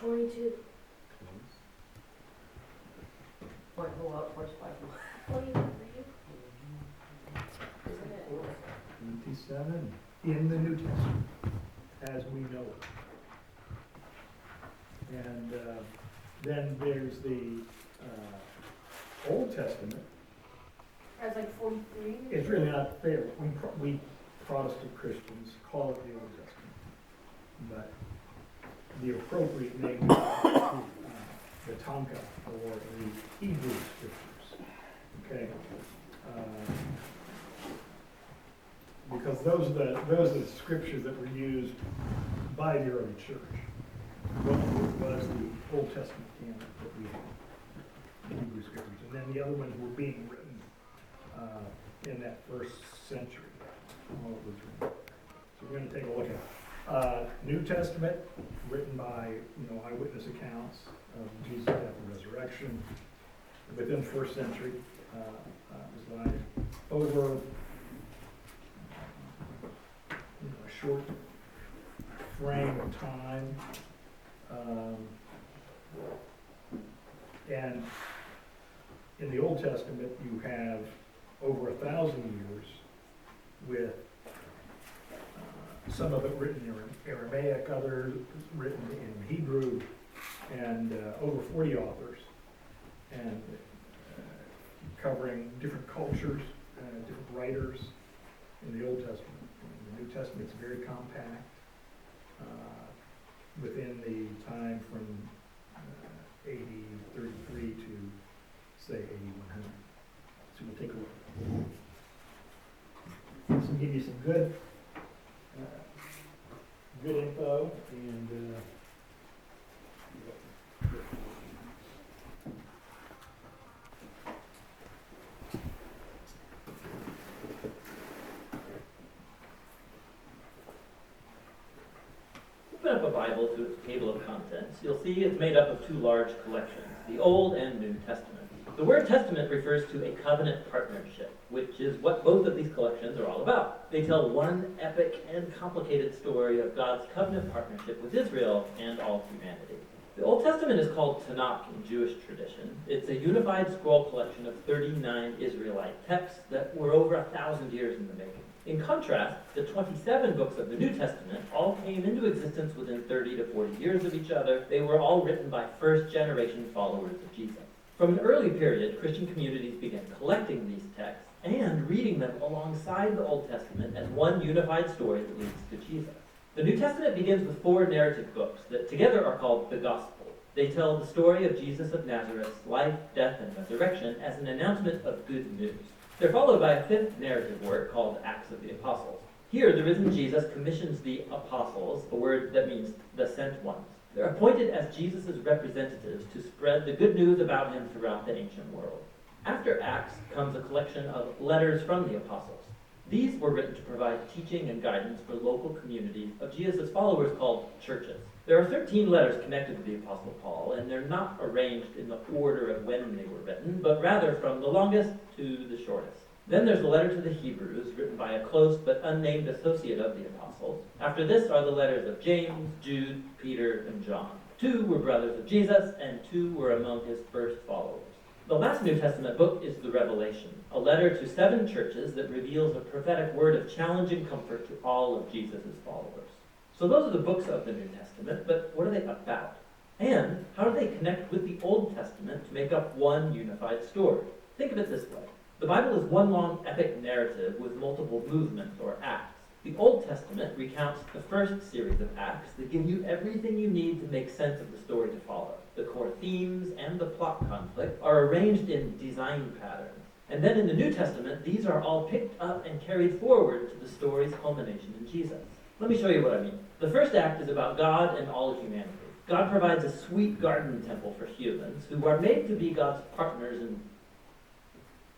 22. Point, go up, where's 5? 27 in the New Testament, as we know it. And then there's the Old Testament. That's like 43. It's really not fair. We Protestant Christians call it the Old Testament, but the appropriate name is the Tanka, or the Hebrew Scriptures. Okay. Because those are the scriptures that were used by the early church. What was the Old Testament canon that we had, the Hebrew Scriptures, and then the other ones were being written in that first century. All it was written. So we're going to take a look at New Testament, written by eyewitness accounts of Jesus' death and resurrection within the first century. It was like over a short frame of time, and in the Old Testament you have over 1,000 years with some of it written in Aramaic, others written in Hebrew, and over 40 authors, and covering different cultures, different writers in the Old Testament. In the New Testament, it's very compact, within the time from AD 33 to, say, AD 100. So we'll take a look. This will give you some good info, and Open up a Bible to its table of contents. You'll see it's made up of two large collections, the Old and New Testament. The word testament refers to a covenant partnership, which is what both of these collections are all about. They tell one epic and complicated story of God's covenant partnership with Israel and all humanity. The Old Testament is called Tanakh in Jewish tradition. It's a unified scroll collection of 39 Israelite texts that were over 1,000 years in the making. In contrast, the 27 books of the New Testament all came into existence within 30 to 40 years of each other. They were all written by first-generation followers of Jesus. From an early period, Christian communities began collecting these texts and reading them alongside the Old Testament as one unified story that leads to Jesus. The New Testament begins with 4 narrative books that together are called the Gospel. They tell the story of Jesus of Nazareth's life, death, and resurrection as an announcement of good news. They're followed by a 5th narrative work called Acts of the Apostles. Here, the risen Jesus commissions the apostles, a word that means the sent ones. They're appointed as Jesus' representatives to spread the good news about him throughout the ancient world. After Acts comes a collection of letters from the apostles. These were written to provide teaching and guidance for local communities of Jesus' followers called churches. There are 13 letters connected to the Apostle Paul, and they're not arranged in the order of when they were written, but rather from the longest to the shortest. Then there's the letter to the Hebrews, written by a close but unnamed associate of the apostles. After this are the letters of James, Jude, Peter, and John. 2 were brothers of Jesus, and 2 were among his first followers. The last New Testament book is the Revelation, a letter to 7 churches that reveals a prophetic word of challenge and comfort to all of Jesus' followers. So those are the books of the New Testament, but what are they about? And how do they connect with the Old Testament to make up one unified story? Think of it this way. The Bible is one long epic narrative with multiple movements or acts. The Old Testament recounts the first series of acts that give you everything you need to make sense of the story to follow. The core themes and the plot conflict are arranged in design patterns. And then in the New Testament, these are all picked up and carried forward to the story's culmination in Jesus. Let me show you what I mean. The first act is about God and all humanity. God provides a sweet garden temple for humans who are made to be God's partners in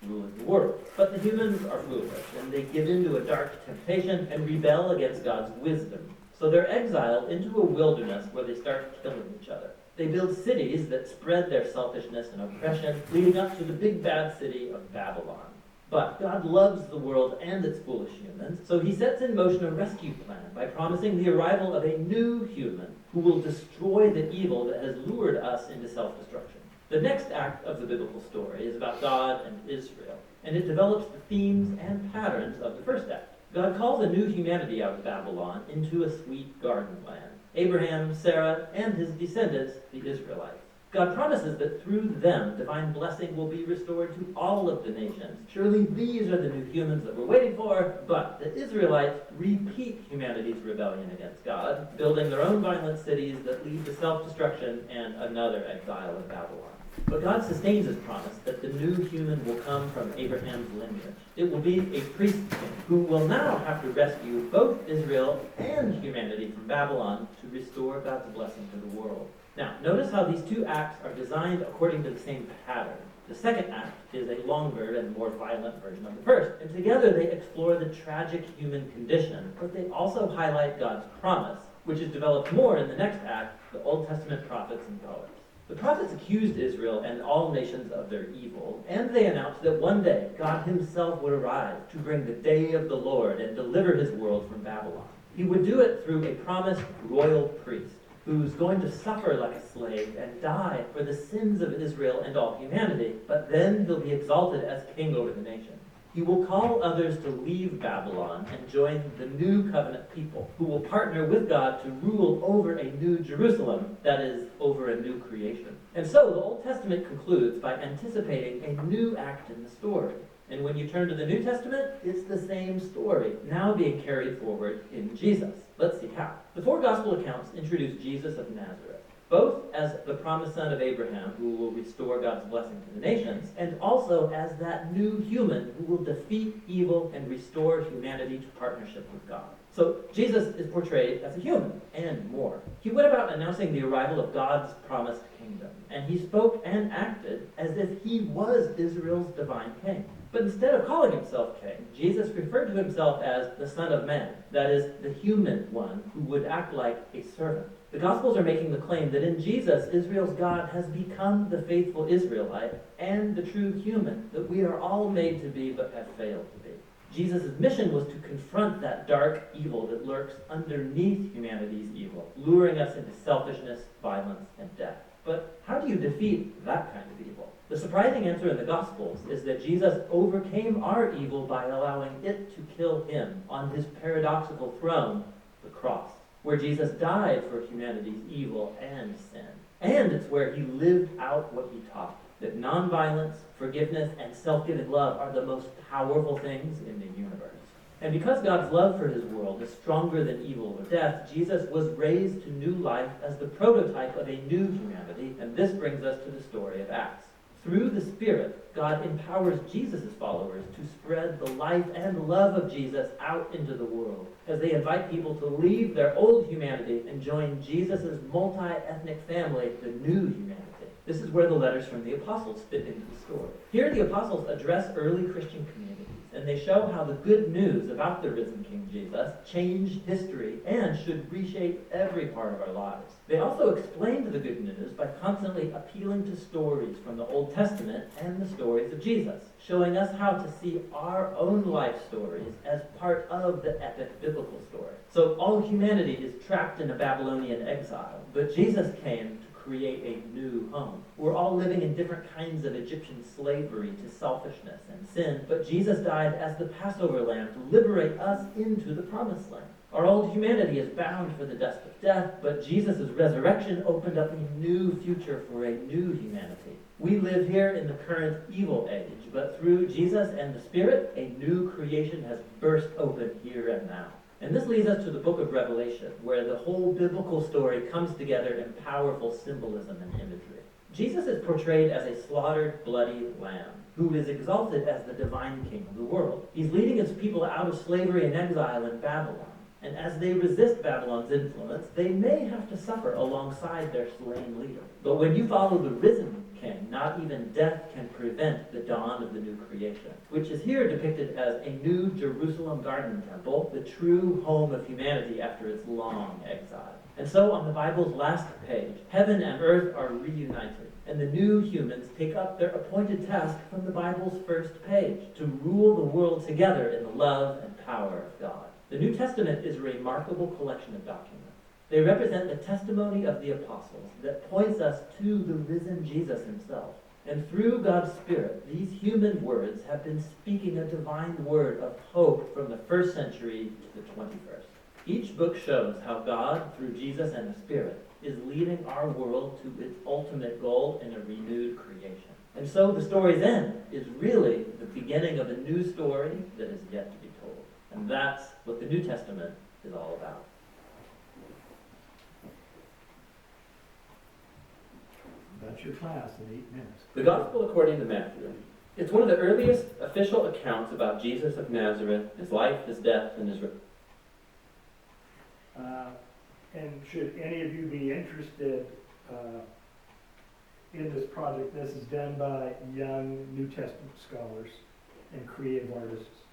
ruling the world. But the humans are foolish, and they give in to a dark temptation and rebel against God's wisdom. So they're exiled into a wilderness where they start killing each other. They build cities that spread their selfishness and oppression, leading up to the big bad city of Babylon. But God loves the world and its foolish humans, so he sets in motion a rescue plan by promising the arrival of a new human who will destroy the evil that has lured us into self-destruction. The next act of the biblical story is about God and Israel, and it develops the themes and patterns of the first act. God calls a new humanity out of Babylon into a sweet garden land. Abraham, Sarah, and his descendants, the Israelites. God promises that through them, divine blessing will be restored to all of the nations. Surely these are the new humans that we're waiting for, but the Israelites repeat humanity's rebellion against God, building their own violent cities that lead to self-destruction and another exile in Babylon. But God sustains his promise that the new human will come from Abraham's lineage. It will be a priest king who will now have to rescue both Israel and humanity from Babylon to restore God's blessing to the world. Now, notice how these two acts are designed according to the same pattern. The second act is a longer and more violent version of the first, and together they explore the tragic human condition, but they also highlight God's promise, which is developed more in the next act, the Old Testament prophets and poets. The prophets accused Israel and all nations of their evil, and they announced that one day God himself would arrive to bring the day of the Lord and deliver his world from Babylon. He would do it through a promised royal priest who's going to suffer like a slave and die for the sins of Israel and all humanity, but then he'll be exalted as king over the nation. He will call others to leave Babylon and join the new covenant people who will partner with God to rule over a new Jerusalem, that is, over a new creation. And so the Old Testament concludes by anticipating a new act in the story. And when you turn to the New Testament, it's the same story, now being carried forward in Jesus. Let's see how. The four gospel accounts introduce Jesus of Nazareth, both as the promised son of Abraham who will restore God's blessing to the nations, and also as that new human who will defeat evil and restore humanity to partnership with God. So Jesus is portrayed as a human, and more. He went about announcing the arrival of God's promised kingdom, and he spoke and acted as if he was Israel's divine king. But instead of calling himself king, Jesus referred to himself as the Son of Man, that is, the human one who would act like a servant. The Gospels are making the claim that in Jesus, Israel's God has become the faithful Israelite and the true human that we are all made to be but have failed to be. Jesus' mission was to confront that dark evil that lurks underneath humanity's evil, luring us into selfishness, violence, and death. But how do you defeat that kind of evil? The surprising answer in the Gospels is that Jesus overcame our evil by allowing it to kill him on his paradoxical throne, the cross, where Jesus died for humanity's evil and sin. And it's where he lived out what he taught, that nonviolence, forgiveness, and self-giving love are the most powerful things in the universe. And because God's love for his world is stronger than evil or death, Jesus was raised to new life as the prototype of a new humanity, and this brings us to the story of Acts. Through the Spirit, God empowers Jesus' followers to spread the life and love of Jesus out into the world as they invite people to leave their old humanity and join Jesus' multi-ethnic family, the new humanity. This is where the letters from the apostles fit into the story. Here the apostles address early Christian communities, and they show how the good news about the risen King Jesus changed history and should reshape every part of our lives. They also explained the good news by constantly appealing to stories from the Old Testament and the stories of Jesus, showing us how to see our own life stories as part of the epic biblical story. So all humanity is trapped in a Babylonian exile, but Jesus came to create a new home. We're all living in different kinds of Egyptian slavery to selfishness and sin, but Jesus died as the Passover lamb to liberate us into the promised land. Our old humanity is bound for the dust of death, but Jesus' resurrection opened up a new future for a new humanity. We live here in the current evil age, but through Jesus and the Spirit, a new creation has burst open here and now. And this leads us to the book of Revelation, where the whole biblical story comes together in powerful symbolism and imagery. Jesus is portrayed as a slaughtered, bloody lamb, who is exalted as the divine king of the world. He's leading his people out of slavery and exile in Babylon. And as they resist Babylon's influence, they may have to suffer alongside their slain leader. But when you follow the risen king, not even death can prevent the dawn of the new creation, which is here depicted as a new Jerusalem garden temple, the true home of humanity after its long exile. And so on the Bible's last page, heaven and earth are reunited, And the new humans take up their appointed task from the Bible's first page, to rule the world together in the love and power of God. The New Testament is a remarkable collection of documents. They represent the testimony of the apostles that points us to the risen Jesus himself. And through God's Spirit, these human words have been speaking a divine word of hope from the first century to the 21st. Each book shows how God, through Jesus and the Spirit, is leading our world to its ultimate goal in a renewed creation. And so the story's end is really the beginning of a new story that is yet to be told. And that's what the New Testament is all about. That's your class in 8 minutes. The Gospel according to Matthew. It's one of the earliest official accounts about Jesus of Nazareth, his life, his death, and his And should any of you be interested in this project, this is done by young New Testament scholars and creative artists.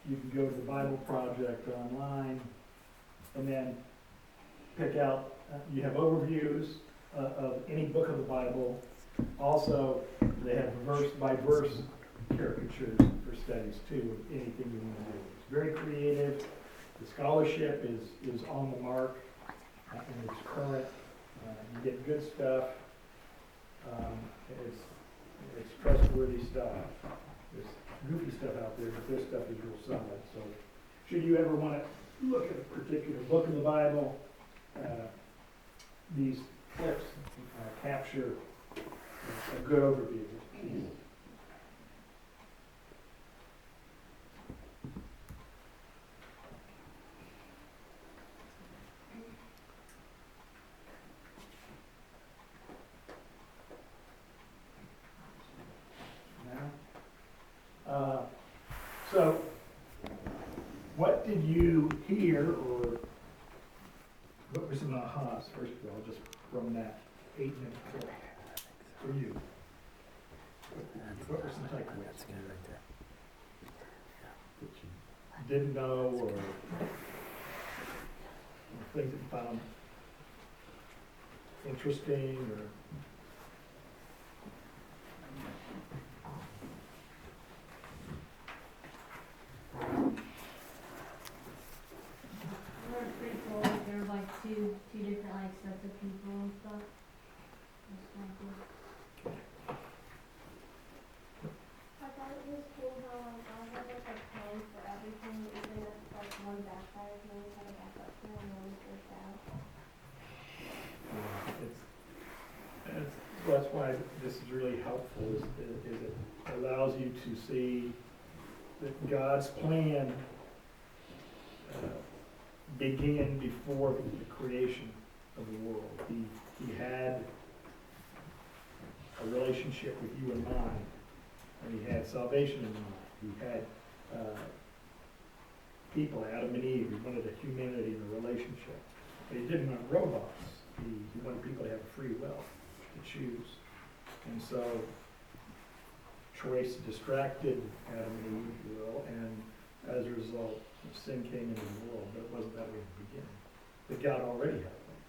You can go to the Bible Project online and then pick out, you have overviews of any book of the Bible. Also, they have verse-by-verse caricatures for studies too, of anything you want to do. It's very creative. The scholarship is on the mark, and it's current. You get good stuff. It's trustworthy stuff. There's goofy stuff out there, but this stuff is real solid. So, should you ever want to look at a particular book in the Bible, these clips capture a good overview. So, what did you hear, or what were some ahas, first of all, just from that 8-minute clip for you? What were some takeaways that you didn't know, or things that you found interesting, or? There were like two different like sets of people and stuff. That's kind of cool. I thought it was cool how God had like a plan for everything, even if like one backfires, and always had a backup plan and always worked out. That's why this is really helpful, is it allows you to see that God's plan began before the creation of the world. He had a relationship with you and mine, and he had salvation in mind. He had people, Adam and Eve. He wanted a humanity and a relationship. But he didn't want robots. He wanted people to have free will to choose. And so choice distracted Adam and Eve, if you will, and as a result, sin came into the world, but it wasn't that way in the beginning. But God already had a plan.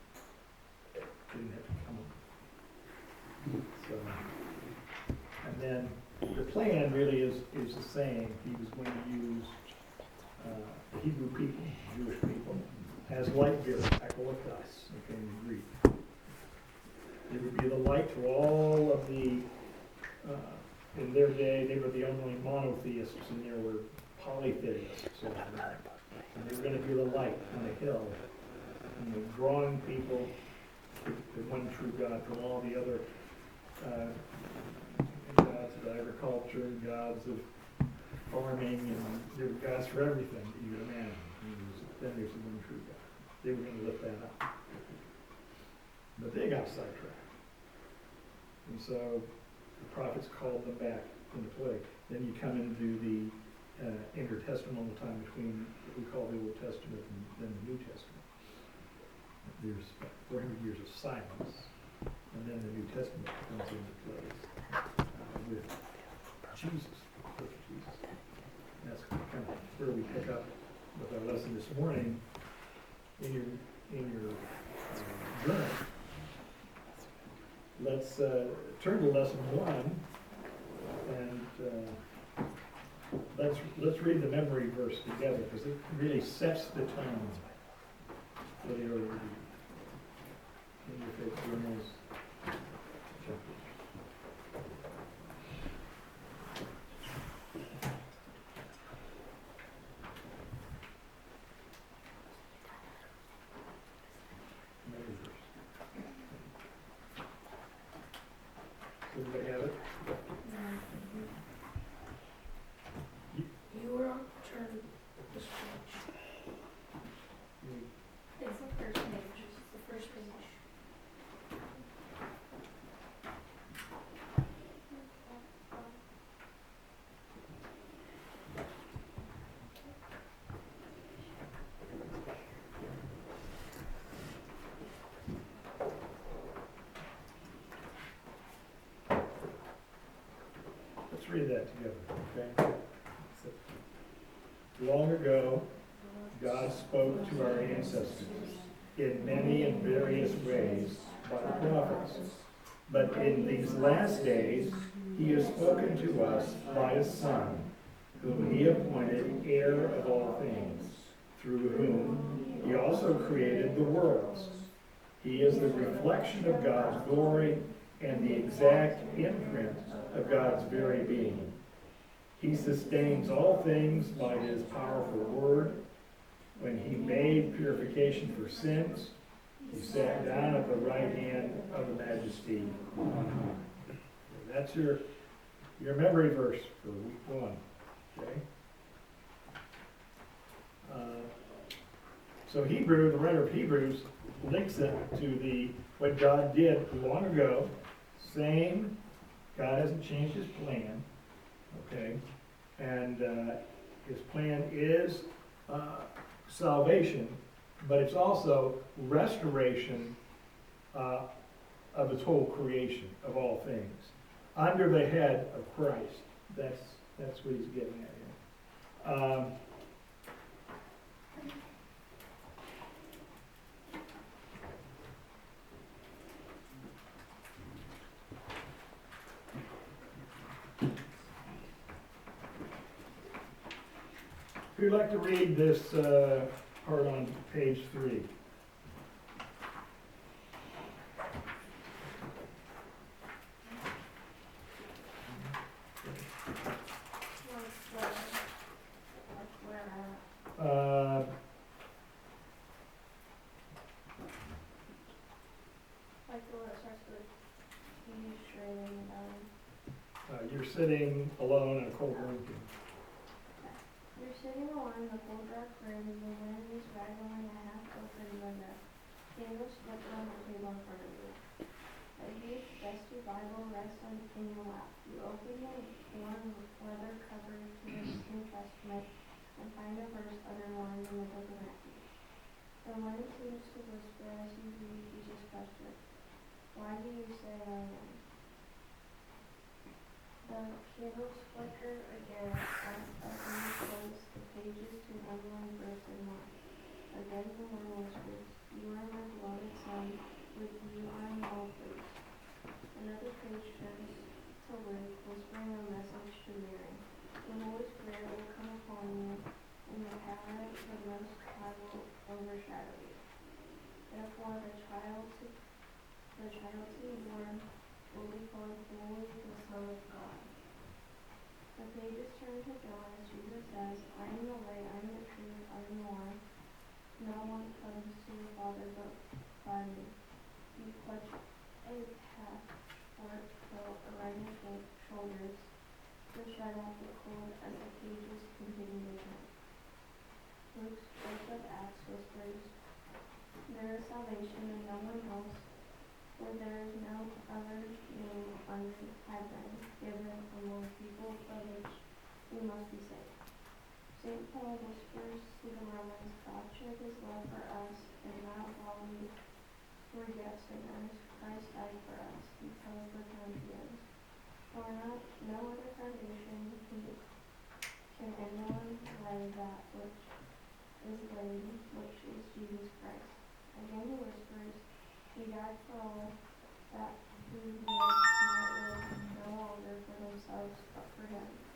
Didn't have to come up. So, and then the plan really is the same. He was going to use Hebrew people, Jewish people, as light bearers, acolythos, okay, in Greek. They would be the light to all of the, in their day, they were the only monotheists, and there were polytheists. So, and they were going to be the light on the hill, and drawing people to one true God from all the other gods of agriculture and gods of farming, and there were gods for everything that you could imagine. Then there's the one true God. They were going to lift that up. But they got sidetracked. And so the prophets called them back into play. Then you come into the intertestamental time between what we call the Old Testament and then the New Testament. There's 400 years of silence, and then the New Testament comes into place with Jesus, the Church of Jesus. And that's kind of where we pick up with our lesson this morning. In your journal, let's turn to lesson 1, and let's read the memory verse together, because it really sets the tone for the early reading. In your faith journals, chapter. Memory verse. Does everybody have it? You were on turn this page. It's the first page. It's the first page. Let's read that together, okay? Long ago, God spoke to our ancestors in many and various ways by the prophets. But in these last days, he has spoken to us by his Son, whom he appointed heir of all things, through whom he also created the worlds. He is the reflection of God's glory and the exact imprint of God's very being. He sustains all things by his powerful word. When he made purification for sins, he sat down at the right hand of the Majesty on high. That's your memory verse for week 1. Okay. So the writer of Hebrews links it to what God did long ago. Same, God hasn't changed his plan. Okay, and his plan is salvation, but it's also restoration of the total creation of all things under the head of Christ. That's what he's getting at here. Who'd like to read this part on page 3? Like the one that starts with you straining down. You're sitting alone in a cold room. You're sitting alone in the cold dark room, the wind is rattling a half-open window. Candles flicker on the table in front of you. A huge, dusty Bible rests in your lap. You open the worn leather cover to the New Testament and find a verse underlined in the book of Matthew. The wind seems to whisper as you read Jesus' question, "Why do you say I am?" The candles flicker again as you close the pages to an underlined verse in Mark. Again the wind whispers, "You are my beloved Son, with you I am well pleased." Another page turns to Luke, whispering a message to Mary. "The Holy Spirit will come upon you, and the power of the Most High will overshadow you. Therefore the child to be born will be called Holy, the Son of God." The pages turn to John as Jesus says, "I am the way, I am the truth, I am the life. No one comes to the Father but by me." You clutch a passport coat around your shoulders to shut out the cold as the pages continue to turn. Luke's book of Acts whispers, "There is salvation in no one else, for there is no other name under heaven given among people by which we must be saved." St. Paul whispers to the Romans, "God showed his love for us, and not while we were yet sinners, Christ died for us, because the time begins. For no other foundation can anyone lay that which is laid, which is Jesus Christ." Again he whispers, "He died for all, that who might live no longer for themselves but for him.